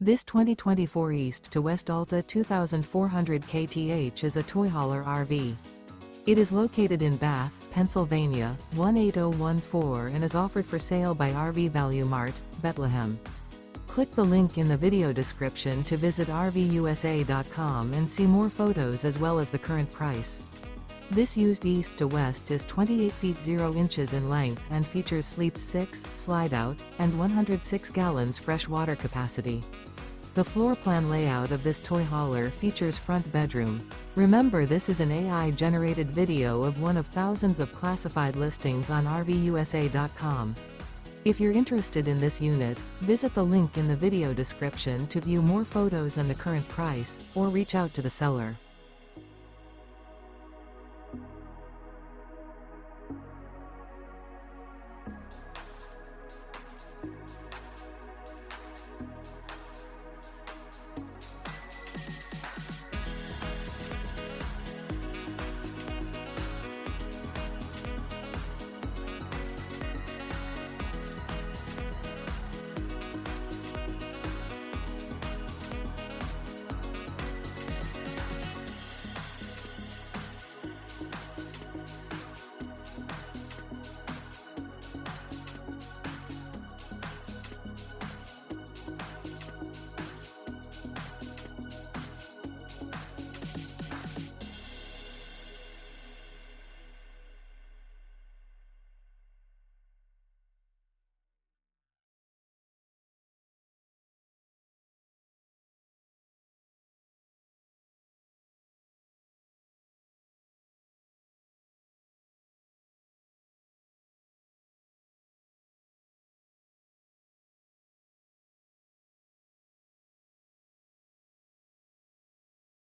This 2024 East to West Alta 2400 kth is a toy hauler RV. It is located in Bath, Pennsylvania, 18014 and is offered for sale by RV Value Mart, Behtlehem. Click the link in the video description to visit RVUSA.com and see more photos as well as the current price. This used east to west is 28 feet 0 inches in length and features sleep 6, slide-out, and 106 gallons fresh water capacity. The floor plan layout of this toy hauler features front bedroom. Remember, this is an AI-generated video of one of thousands of classified listings on RVUSA.com. If you're interested in this unit, visit the link in the video description to view more photos and the current price, or reach out to the seller.